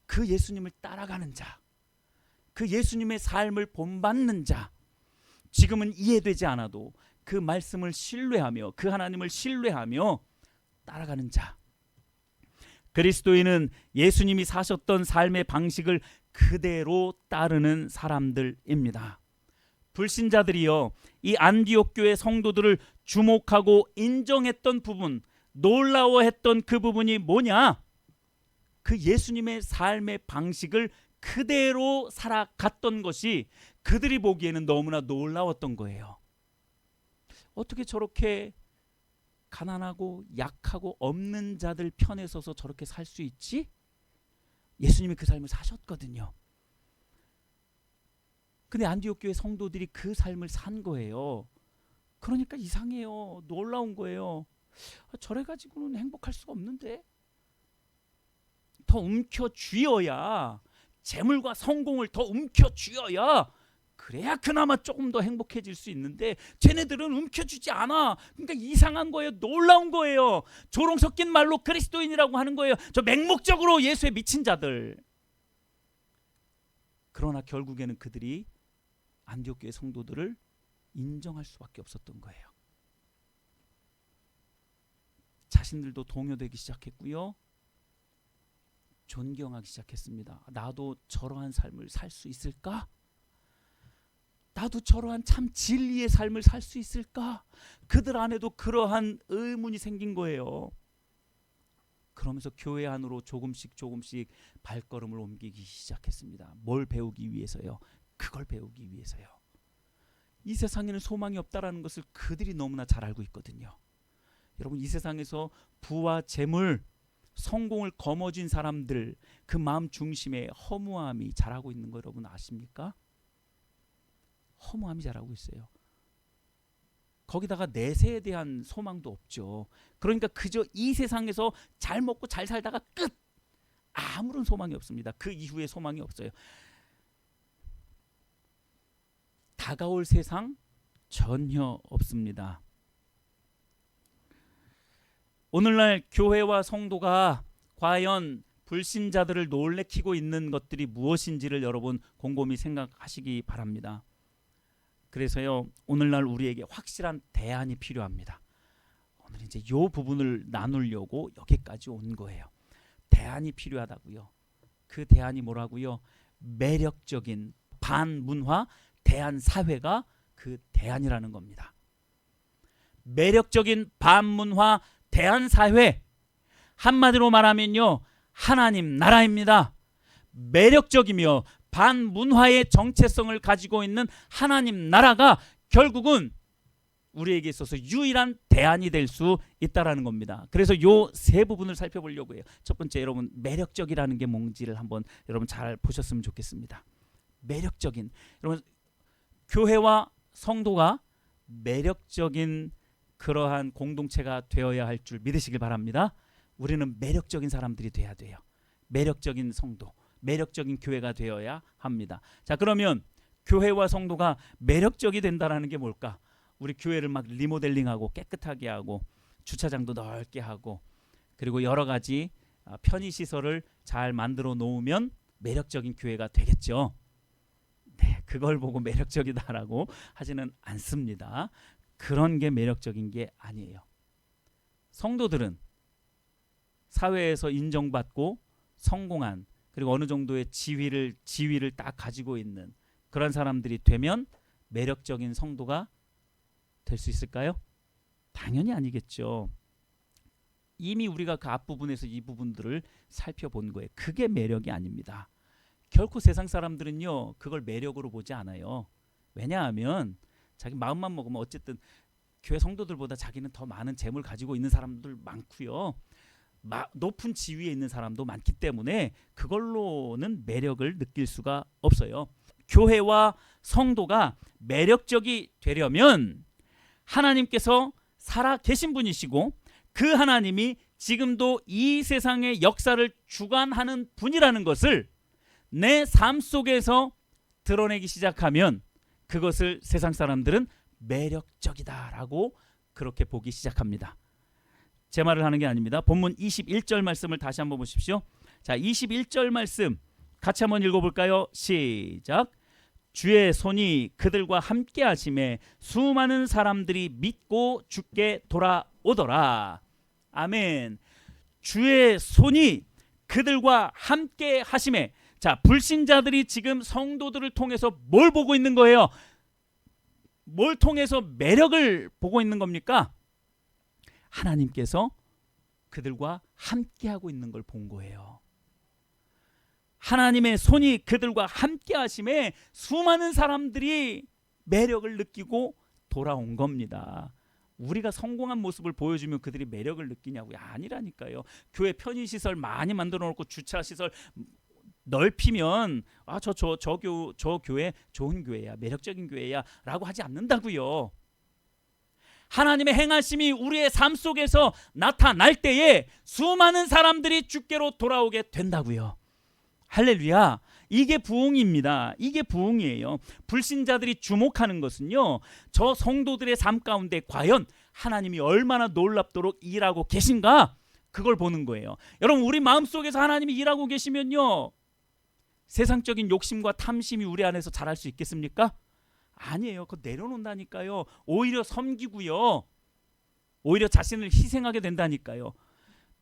그 예수님을 따라가는 자, 그 예수님의 삶을 본받는 자, 지금은 이해되지 않아도 그 말씀을 신뢰하며 그 하나님을 신뢰하며 따라가는 자, 그리스도인은 예수님이 사셨던 삶의 방식을 그대로 따르는 사람들입니다. 불신자들이요, 이 안디옥 교회 성도들을 주목하고 인정했던 부분, 놀라워했던 그 부분이 뭐냐? 그 예수님의 삶의 방식을 그대로 살아갔던 것이 그들이 보기에는 너무나 놀라웠던 거예요. 어떻게 저렇게 가난하고 약하고 없는 자들 편에 서서 저렇게 살 수 있지? 예수님이 그 삶을 사셨거든요. 근데 안디옥 교회 성도들이 그 삶을 산 거예요. 그러니까 이상해요. 놀라운 거예요. 저래 가지고는 행복할 수가 없는데, 더 움켜쥐어야, 재물과 성공을 더 움켜쥐어야 그래야 그나마 조금 더 행복해질 수 있는데 쟤네들은 움켜쥐지 않아. 그러니까 이상한 거예요. 놀라운 거예요. 조롱 섞인 말로 그리스도인이라고 하는 거예요. 저 맹목적으로 예수에 미친 자들. 그러나 결국에는 그들이 안디옥 교회 성도들을 인정할 수밖에 없었던 거예요. 자신들도 동요되기 시작했고요, 존경하기 시작했습니다. 나도 저러한 삶을 살 수 있을까? 나도 저러한 참 진리의 삶을 살 수 있을까? 그들 안에도 그러한 의문이 생긴 거예요. 그러면서 교회 안으로 조금씩 발걸음을 옮기기 시작했습니다. 뭘 배우기 위해서요? 그걸 배우기 위해서요. 이 세상에는 소망이 없다라는 것을 그들이 너무나 잘 알고 있거든요. 여러분, 이 세상에서 부와 재물, 성공을 거머쥔 사람들, 그 마음 중심에 허무함이 자라고 있는 거 여러분 아십니까? 허무함이 자라고 있어요. 거기다가 내세에 대한 소망도 없죠. 그러니까 그저 이 세상에서 잘 먹고 잘 살다가 끝! 아무런 소망이 없습니다. 그 이후에 소망이 없어요. 다가올 세상 전혀 없습니다. 오늘날 교회와 성도가 과연 불신자들을 놀래키고 있는 것들이 무엇인지를 여러분 곰곰이 생각하시기 바랍니다. 그래서요, 오늘날 우리에게 확실한 대안이 필요합니다. 오늘 이제 이 부분을 나누려고 여기까지 온 거예요. 대안이 필요하다고요. 그 대안이 뭐라고요? 매력적인 반문화 대한 사회가 그 대안이라는 겁니다. 매력적인 반문화 대한 사회, 한마디로 말하면요, 하나님 나라입니다. 매력적이며 반문화의 정체성을 가지고 있는 하나님 나라가 결국은 우리에게 있어서 유일한 대안이 될 수 있다라는 겁니다. 그래서 요 세 부분을 살펴보려고 해요. 첫 번째, 여러분 매력적이라는 게 뭔지를 한번 여러분 잘 보셨으면 좋겠습니다. 매력적인, 여러분 교회와 성도가 매력적인 그러한 공동체가 되어야 할 줄 믿으시길 바랍니다. 우리는 매력적인 사람들이 돼야 돼요. 매력적인 성도, 매력적인 교회가 되어야 합니다. 자, 그러면 교회와 성도가 매력적이 된다라는 게 뭘까? 우리 교회를 막 리모델링하고 깨끗하게 하고 주차장도 넓게 하고 그리고 여러 가지 편의시설을 잘 만들어 놓으면 매력적인 교회가 되겠죠. 네, 그걸 보고 매력적이다라고 하지는 않습니다. 그런 게 매력적인 게 아니에요. 성도들은 사회에서 인정받고 성공한, 그리고 어느 정도의 지위를 딱 가지고 있는 그런 사람들이 되면 매력적인 성도가 될 수 있을까요? 당연히 아니겠죠. 이미 우리가 그 앞부분에서 이 부분들을 살펴본 거예요. 그게 매력이 아닙니다. 결코 세상 사람들은요, 그걸 매력으로 보지 않아요. 왜냐하면 자기 마음만 먹으면 어쨌든 교회 성도들보다 자기는 더 많은 재물 가지고 있는 사람들 많고요, 높은 지위에 있는 사람도 많기 때문에 그걸로는 매력을 느낄 수가 없어요. 교회와 성도가 매력적이 되려면 하나님께서 살아 계신 분이시고 그 하나님이 지금도 이 세상의 역사를 주관하는 분이라는 것을 내 삶 속에서 드러내기 시작하면 그것을 세상 사람들은 매력적이다라고 그렇게 보기 시작합니다. 제 말을 하는 게 아닙니다. 본문 21절 말씀을 다시 한번 보십시오. 자, 21절 말씀 같이 한번 읽어볼까요? 시작. 주의 손이 그들과 함께 하심에 수많은 사람들이 믿고 주께 돌아오더라. 아멘. 주의 손이 그들과 함께 하심에, 자, 불신자들이 지금 성도들을 통해서 뭘 보고 있는 거예요? 뭘 통해서 매력을 보고 있는 겁니까? 하나님께서 그들과 함께 하고 있는 걸 본 거예요. 하나님의 손이 그들과 함께 하심에 수많은 사람들이 매력을 느끼고 돌아온 겁니다. 우리가 성공한 모습을 보여주면 그들이 매력을 느끼냐고요? 아니라니까요. 교회 편의시설 많이 만들어 놓고 주차시설 넓히면 저 교회 좋은 교회야, 매력적인 교회야 라고 하지 않는다고요. 하나님의 행하심이 우리의 삶 속에서 나타날 때에 수많은 사람들이 주께로 돌아오게 된다고요. 할렐루야. 이게 부흥입니다. 이게 부흥이에요. 불신자들이 주목하는 것은요, 저 성도들의 삶 가운데 과연 하나님이 얼마나 놀랍도록 일하고 계신가, 그걸 보는 거예요. 여러분, 우리 마음속에서 하나님이 일하고 계시면요, 세상적인 욕심과 탐심이 우리 안에서 자랄 수 있겠습니까? 아니에요. 그거 내려놓는다니까요. 오히려 섬기고요, 오히려 자신을 희생하게 된다니까요.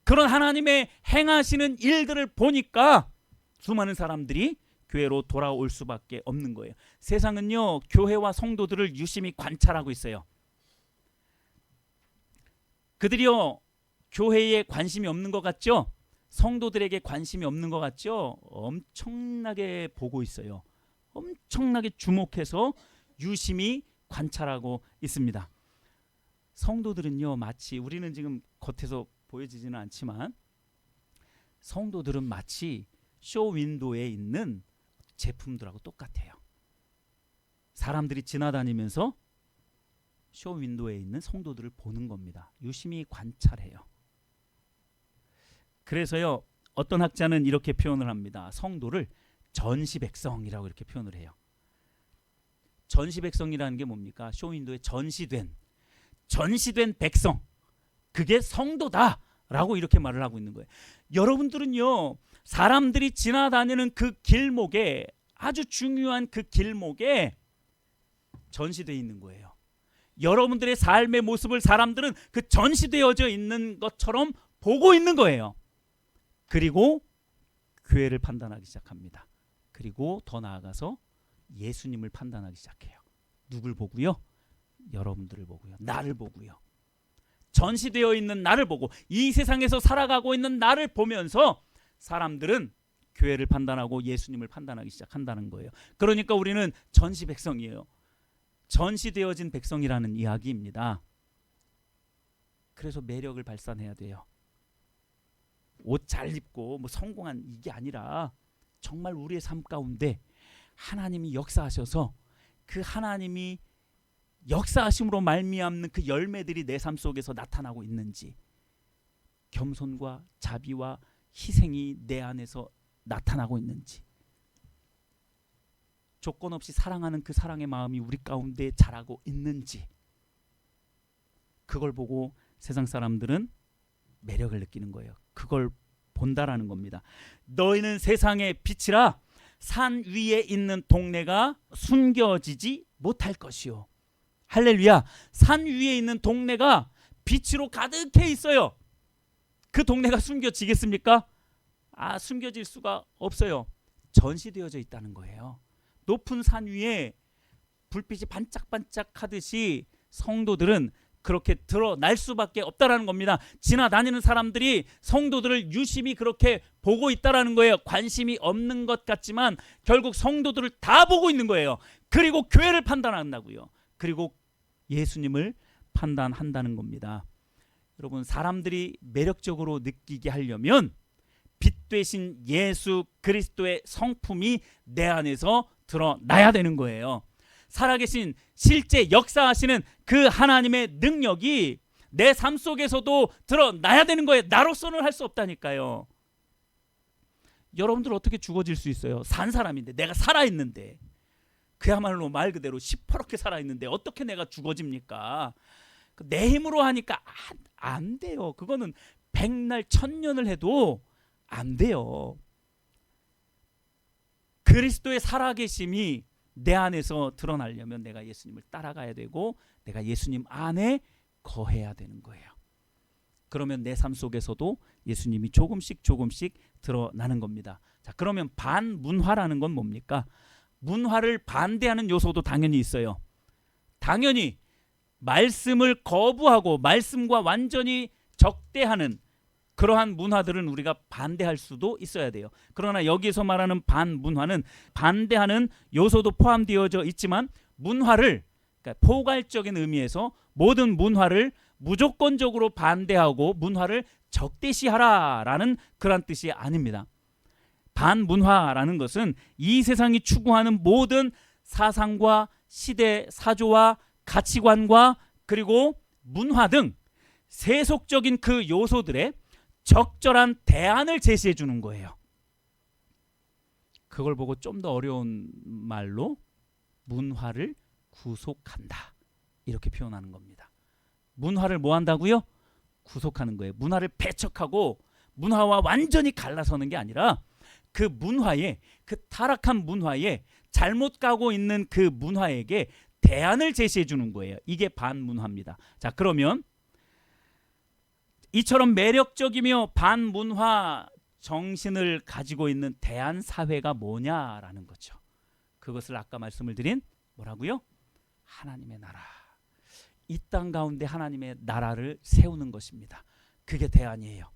그런 하나님의 행하시는 일들을 보니까 수많은 사람들이 교회로 돌아올 수밖에 없는 거예요. 세상은요, 교회와 성도들을 유심히 관찰하고 있어요. 그들이요, 교회에 관심이 없는 것 같죠? 성도들에게 관심이 없는 것 같죠? 엄청나게 보고 있어요. 엄청나게 주목해서 유심히 관찰하고 있습니다. 성도들은요, 마치, 우리는 지금 겉에서 보여지지는 않지만 성도들은 마치 쇼 윈도에 있는 제품들하고 똑같아요. 사람들이 지나다니면서 쇼 윈도에 있는 성도들을 보는 겁니다. 유심히 관찰해요. 그래서요, 어떤 학자는 이렇게 표현을 합니다. 성도를 전시백성이라고 이렇게 표현을 해요. 전시백성이라는 게 뭡니까? 쇼 윈도에 전시된 백성, 그게 성도다라고 이렇게 말을 하고 있는 거예요. 여러분들은요, 사람들이 지나다니는 그 길목에, 아주 중요한 그 길목에 전시되어 있는 거예요. 여러분들의 삶의 모습을 사람들은 그 전시되어져 있는 것처럼 보고 있는 거예요. 그리고 교회를 판단하기 시작합니다. 그리고 더 나아가서 예수님을 판단하기 시작해요. 누굴 보고요? 여러분들을 보고요. 나를 보고요. 전시되어 있는 나를 보고, 이 세상에서 살아가고 있는 나를 보면서 사람들은 교회를 판단하고 예수님을 판단하기 시작한다는 거예요. 그러니까 우리는 전시 백성이에요. 전시되어진 백성이라는 이야기입니다. 그래서 매력을 발산해야 돼요. 옷 잘 입고 뭐 성공한 이게 아니라 정말 우리의 삶 가운데 하나님이 역사하셔서 그 하나님이 역사하심으로 말미암는 그 열매들이 내 삶 속에서 나타나고 있는지, 겸손과 자비와 희생이 내 안에서 나타나고 있는지, 조건 없이 사랑하는 그 사랑의 마음이 우리 가운데 자라고 있는지, 그걸 보고 세상 사람들은 매력을 느끼는 거예요. 그걸 본다라는 겁니다. 너희는 세상의 빛이라 산 위에 있는 동네가 숨겨지지 못할 것이요. 할렐루야. 산 위에 있는 동네가 빛으로 가득해 있어요. 그 동네가 숨겨지겠습니까? 숨겨질 수가 없어요. 전시되어져 있다는 거예요. 높은 산 위에 불빛이 반짝반짝 하듯이 성도들은 그렇게 드러날 수밖에 없다라는 겁니다. 지나다니는 사람들이 성도들을 유심히 그렇게 보고 있다라는 거예요. 관심이 없는 것 같지만 결국 성도들을 다 보고 있는 거예요. 그리고 교회를 판단한다고요. 그리고 예수님을 판단한다는 겁니다. 여러분, 사람들이 매력적으로 느끼게 하려면 빛 되신 예수 그리스도의 성품이 내 안에서 드러나야 되는 거예요. 살아계신 실제 역사하시는 그 하나님의 능력이 내 삶 속에서도 드러나야 되는 거예요. 나로서는 할 수 없다니까요. 여러분들 어떻게 죽어질 수 있어요? 산 사람인데, 내가 살아있는데, 그야말로 말 그대로 시퍼렇게 살아있는데 어떻게 내가 죽어집니까? 내 힘으로 하니까 안 돼요. 그거는 백날 천년을 해도 안 돼요. 그리스도의 살아계심이 내 안에서 드러나려면 내가 예수님을 따라가야 되고 내가 예수님 안에 거해야 되는 거예요. 그러면 내 삶 속에서도 예수님이 조금씩 드러나는 겁니다. 자, 그러면 반문화라는 건 뭡니까? 문화를 반대하는 요소도 당연히 있어요. 당연히 말씀을 거부하고 말씀과 완전히 적대하는 그러한 문화들은 우리가 반대할 수도 있어야 돼요. 그러나 여기서 말하는 반문화는 반대하는 요소도 포함되어져 있지만 문화를, 그러니까 포괄적인 의미에서 모든 문화를 무조건적으로 반대하고 문화를 적대시하라라는 그런 뜻이 아닙니다. 반문화라는 것은 이 세상이 추구하는 모든 사상과 시대 사조와 가치관과 그리고 문화 등 세속적인 그 요소들에 적절한 대안을 제시해 주는 거예요. 그걸 보고 좀 더 어려운 말로 문화를 구속한다, 이렇게 표현하는 겁니다. 문화를 뭐 한다고요? 구속하는 거예요. 문화를 배척하고 문화와 완전히 갈라서는 게 아니라 그 문화에, 그 타락한 문화에, 잘못 가고 있는 그 문화에게 대안을 제시해 주는 거예요. 이게 반문화입니다. 자, 그러면 이처럼 매력적이며 반문화 정신을 가지고 있는 대한사회가 뭐냐라는 거죠. 그것을 아까 말씀을 드린 뭐라고요? 하나님의 나라. 이 땅 가운데 하나님의 나라를 세우는 것입니다. 그게 대안이에요.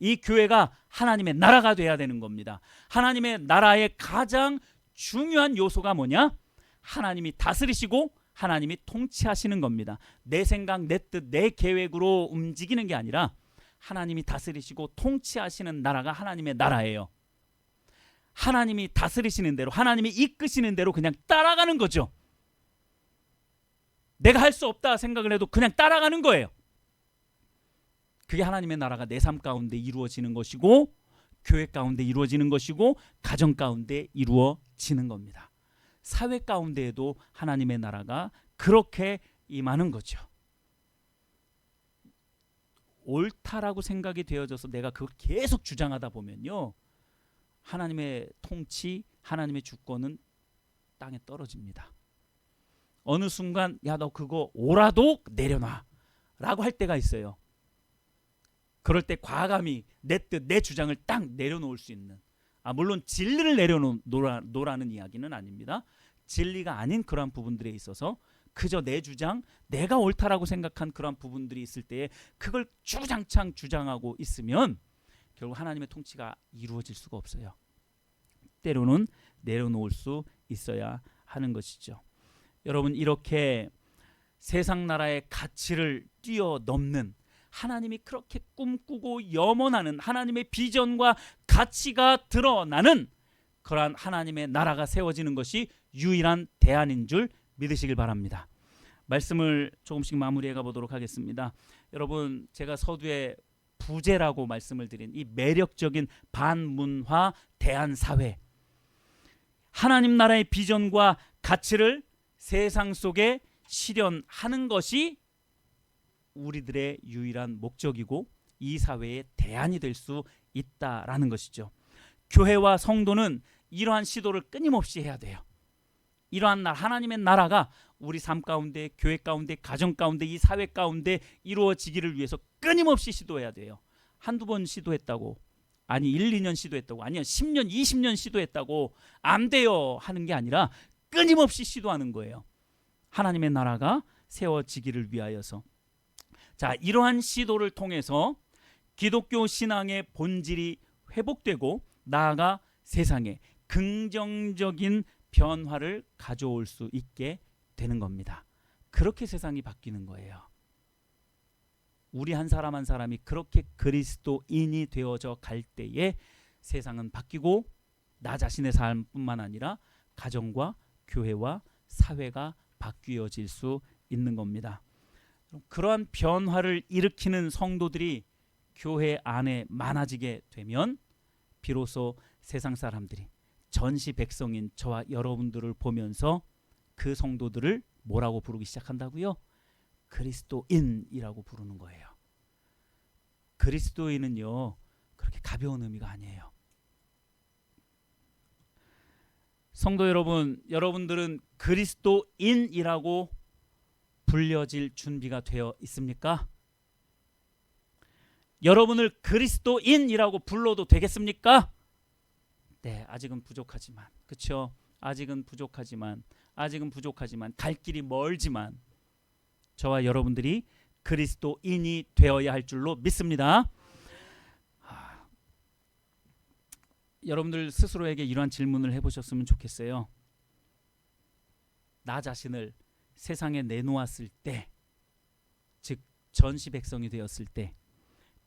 이 교회가 하나님의 나라가 돼야 되는 겁니다. 하나님의 나라의 가장 중요한 요소가 뭐냐? 하나님이 다스리시고 하나님이 통치하시는 겁니다. 내 생각, 내 뜻, 내 계획으로 움직이는 게 아니라 하나님이 다스리시고 통치하시는 나라가 하나님의 나라예요. 하나님이 다스리시는 대로, 하나님이 이끄시는 대로 그냥 따라가는 거죠. 내가 할 수 없다 생각을 해도 그냥 따라가는 거예요. 그게 하나님의 나라가 내 삶 가운데 이루어지는 것이고, 교회 가운데 이루어지는 것이고, 가정 가운데 이루어지는 겁니다. 사회 가운데에도 하나님의 나라가 그렇게 임하는 거죠. 옳다라고 생각이 되어져서 내가 그걸 계속 주장하다 보면요, 하나님의 통치, 하나님의 주권은 땅에 떨어집니다. 어느 순간 야, 너 그거 오라도 내려놔 라고 할 때가 있어요. 그럴 때 과감히 내 뜻, 내 주장을 딱 내려놓을 수 있는, 물론 진리를 내려놓으라는 이야기는 아닙니다. 진리가 아닌 그러한 부분들에 있어서 그저 내 주장, 내가 옳다라고 생각한 그러한 부분들이 있을 때에 그걸 주장창 주장하고 있으면 결국 하나님의 통치가 이루어질 수가 없어요. 때로는 내려놓을 수 있어야 하는 것이죠. 여러분, 이렇게 세상 나라의 가치를 뛰어넘는, 하나님이 그렇게 꿈꾸고 염원하는 하나님의 비전과 가치가 드러나는 그러한 하나님의 나라가 세워지는 것이 유일한 대안인 줄 믿으시길 바랍니다. 말씀을 조금씩 마무리해 가보도록 하겠습니다. 여러분, 제가 서두에 부재라고 말씀을 드린 이 매력적인 반문화 대한사회, 하나님 나라의 비전과 가치를 세상 속에 실현하는 것이 우리들의 유일한 목적이고 이 사회의 대안이 될 수 있다라는 것이죠. 교회와 성도는 이러한 시도를 끊임없이 해야 돼요. 이러한 날 하나님의 나라가 우리 삶 가운데, 교회 가운데, 가정 가운데, 이 사회 가운데 이루어지기를 위해서 끊임없이 시도해야 돼요. 한두 번 시도했다고, 아니 1, 2년 시도했다고, 아니요 10년, 20년 시도했다고 안 돼요 하는 게 아니라 끊임없이 시도하는 거예요. 하나님의 나라가 세워지기를 위하여서. 자, 이러한 시도를 통해서 기독교 신앙의 본질이 회복되고 나아가 세상에 긍정적인 변화를 가져올 수 있게 되는 겁니다. 그렇게 세상이 바뀌는 거예요. 우리 한 사람 한 사람이 그렇게 그리스도인이 되어져 갈 때에 세상은 바뀌고 나 자신의 삶뿐만 아니라 가정과 교회와 사회가 바뀌어질 수 있는 겁니다. 그러한 변화를 일으키는 성도들이 교회 안에 많아지게 되면 비로소 세상 사람들이 전시 백성인 저와 여러분들을 보면서 그 성도들을 뭐라고 부르기 시작한다고요? 그리스도인이라고 부르는 거예요. 그리스도인은요 그렇게 가벼운 의미가 아니에요. 성도 여러분, 여러분들은 그리스도인이라고 불려질 준비가 되어 있습니까? 여러분을 그리스도인이라고 불러도 되겠습니까? 네, 아직은 부족하지만, 그렇죠? 아직은 부족하지만 갈 길이 멀지만 저와 여러분들이 그리스도인이 되어야 할 줄로 믿습니다. 여러분들 스스로에게 이러한 질문을 해보셨으면 좋겠어요. 나 자신을 세상에 내놓았을 때, 즉 전시 백성이 되었을 때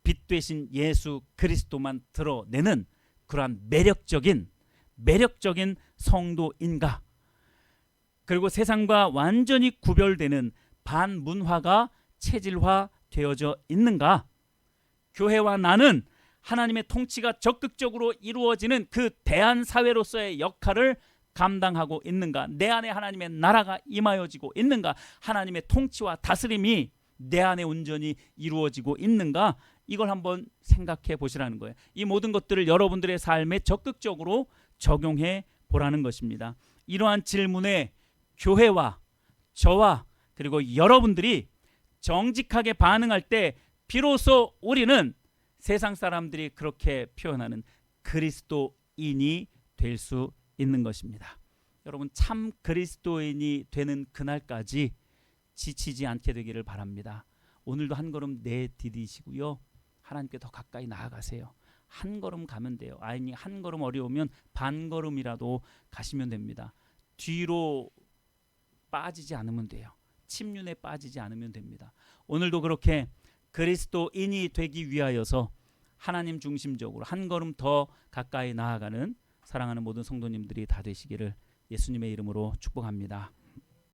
빛 되신 예수 그리스도만 드러내는 그러한 매력적인 성도인가? 그리고 세상과 완전히 구별되는 반문화가 체질화 되어져 있는가? 교회와 나는 하나님의 통치가 적극적으로 이루어지는 그 대한사회로서의 역할을 감당하고 있는가? 내 안에 하나님의 나라가 임하여지고 있는가? 하나님의 통치와 다스림이 내 안에 온전히 이루어지고 있는가? 이걸 한번 생각해 보시라는 거예요. 이 모든 것들을 여러분들의 삶에 적극적으로 적용해 보라는 것입니다. 이러한 질문에 교회와 저와 그리고 여러분들이 정직하게 반응할 때 비로소 우리는 세상 사람들이 그렇게 표현하는 그리스도인이 될 수 있는 것입니다. 여러분, 참 그리스도인이 되는 그날까지 지치지 않게 되기를 바랍니다. 오늘도 한 걸음 내디디시고요. 하나님께 더 가까이 나아가세요. 한 걸음 가면 돼요. 아니, 한 걸음 어려우면 반 걸음이라도 가시면 됩니다. 뒤로 빠지지 않으면 돼요. 침륜에 빠지지 않으면 됩니다. 오늘도 그렇게 그리스도인이 되기 위하여서 하나님 중심적으로 한 걸음 더 가까이 나아가는 사랑하는 모든 성도님들이 다 되시기를 예수님의 이름으로 축복합니다.